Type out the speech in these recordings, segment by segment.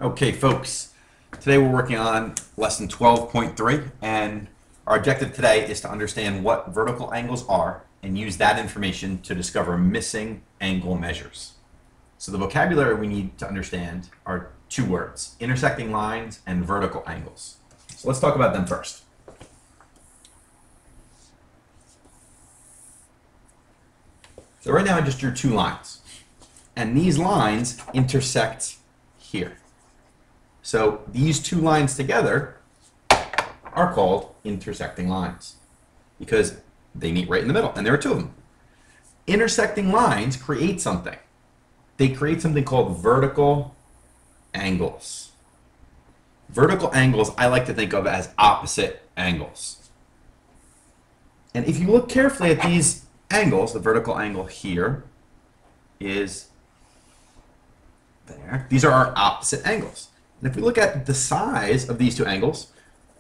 Okay, folks, today we're working on lesson 12.3, and our objective today is to understand what vertical angles are and use that information to discover missing angle measures. So the vocabulary we need to understand are two words: intersecting lines and vertical angles. So let's talk about them first. So right now I just drew two lines, and these lines intersect here. So these two lines together are called intersecting lines because they meet right in the middle, and there are two of them. Intersecting lines create something. They create something called vertical angles. Vertical angles I like to think of as opposite angles. And if you look carefully at these angles, the vertical angle here is there. These are our opposite angles. And if we look at the size of these two angles,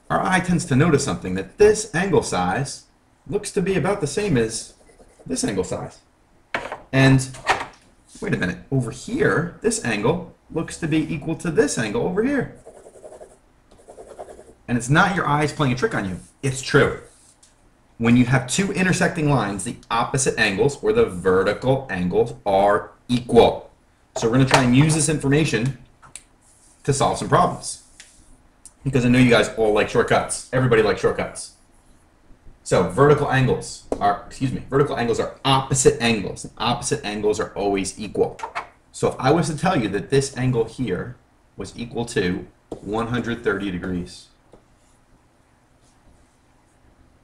our eye tends to notice something, that this angle size looks to be about the same as this angle size. And wait a minute, over here, this angle looks to be equal to this angle over here. And it's not your eyes playing a trick on you. It's true. When you have two intersecting lines, the opposite angles, or the vertical angles, are equal. So we're going to try and use this information to solve some problems, because I know you guys all like shortcuts. Everybody likes shortcuts. So vertical angles are opposite angles. And opposite angles are always equal. So if I was to tell you that this angle here was equal to 130 degrees,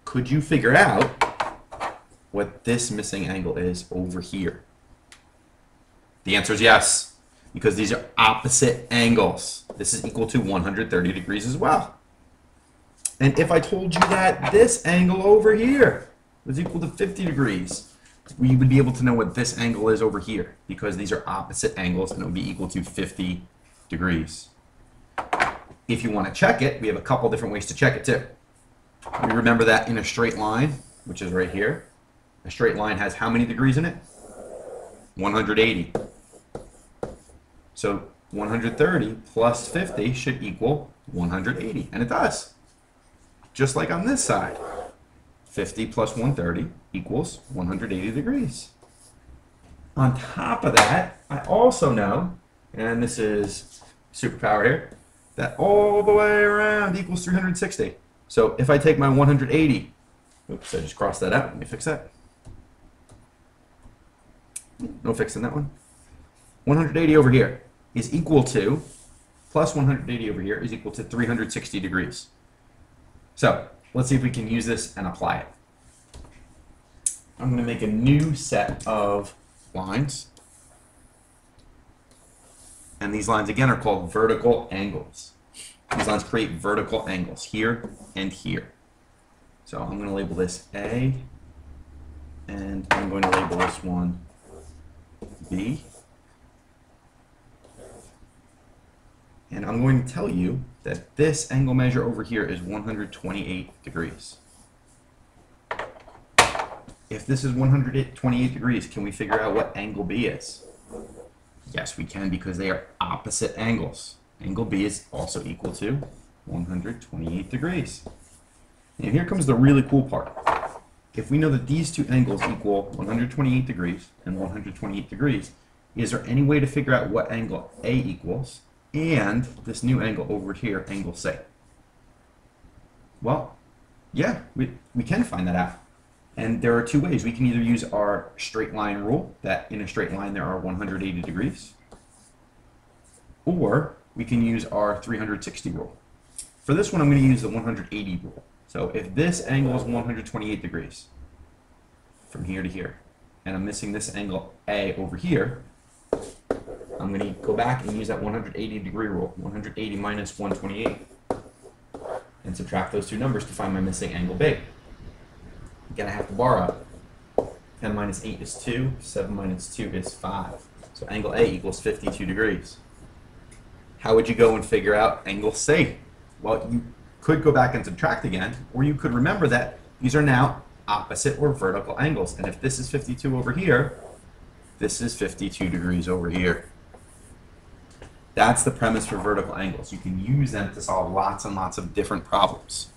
could you figure out what this missing angle is over here? The answer is yes, because these are opposite angles. This is equal to 130 degrees as well. And if I told you that this angle over here was equal to 50 degrees, we would be able to know what this angle is over here, because these are opposite angles and it would be equal to 50 degrees. If you want to check it, we have a couple different ways to check it too. We remember that in a straight line, which is right here, a straight line has how many degrees in it? 180. So 130 plus 50 should equal 180, and it does. Just like on this side, 50 plus 130 equals 180 degrees. On top of that, I also know, and this is superpower here, that all the way around equals 360. So if I take my 180, oops, I just crossed that out. Let me fix that. No fixing that one. 180 over here is equal to, plus 180 over here is equal to 360 degrees. So let's see if we can use this and apply it. I'm going to make a new set of lines. And these lines again are called vertical angles. These lines create vertical angles here and here. So I'm going to label this A, and I'm going to label this one B. And I'm going to tell you that this angle measure over here is 128 degrees. If this is 128 degrees, can we figure out what angle B is? Yes, we can, because they are opposite angles. Angle B is also equal to 128 degrees. And here comes the really cool part. If we know that these two angles equal 128 degrees and 128 degrees, is there any way to figure out what angle A equals and this new angle over here, angle C? Well, yeah, we can find that out. And there are two ways. We can either use our straight line rule, that in a straight line there are 180 degrees, or we can use our 360 rule. For this one, I'm going to use the 180 rule. So if this angle is 128 degrees from here to here, and I'm missing this angle A over here, I'm going to go back and use that 180 degree rule, 180 minus 128, and subtract those two numbers to find my missing angle B. Again, I have to borrow. 10 minus 8 is 2, 7 minus 2 is 5. So angle A equals 52 degrees. How would you go and figure out angle C? Well, you could go back and subtract again, or you could remember that these are now opposite or vertical angles. And if this is 52 over here, this is 52 degrees over here. That's the premise for vertical angles. You can use them to solve lots and lots of different problems.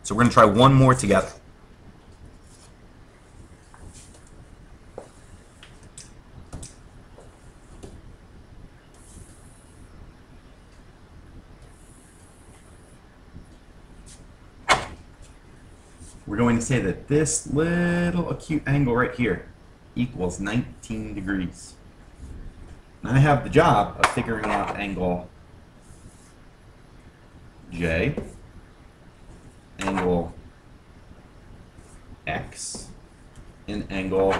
So we're going to try one more together. We're going to say that this little acute angle right here equals 19 degrees. Now I have the job of figuring out angle J, angle X, and angle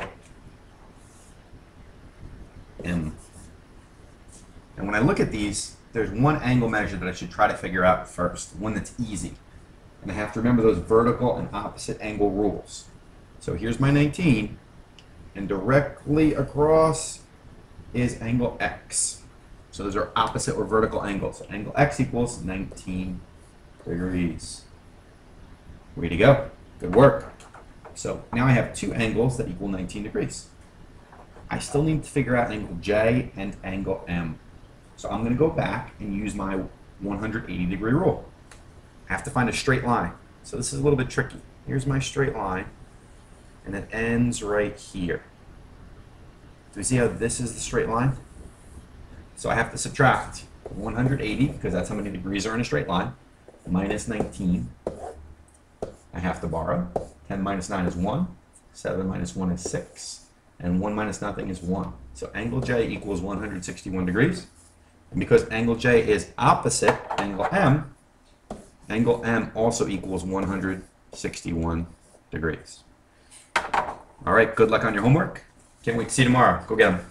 M. And when I look at these, there's one angle measure that I should try to figure out first, one that's easy. And I have to remember those vertical and opposite angle rules. So here's my 19, and directly across is angle X. So those are opposite or vertical angles. So angle X equals 19 degrees. Way to go. Good work. So now I have two angles that equal 19 degrees. I still need to figure out angle J and angle M. So I'm going to go back and use my 180-degree rule. I have to find a straight line. So this is a little bit tricky. Here's my straight line, and it ends right here. Do we see how this is the straight line? So I have to subtract 180, because that's how many degrees are in a straight line, minus 19. I have to borrow. 10 minus 9 is 1. 7 minus 1 is 6. And 1 minus nothing is 1. So angle J equals 161 degrees. And because angle J is opposite angle M also equals 161 degrees. All right, good luck on your homework. Can't wait to see you tomorrow. Go get them.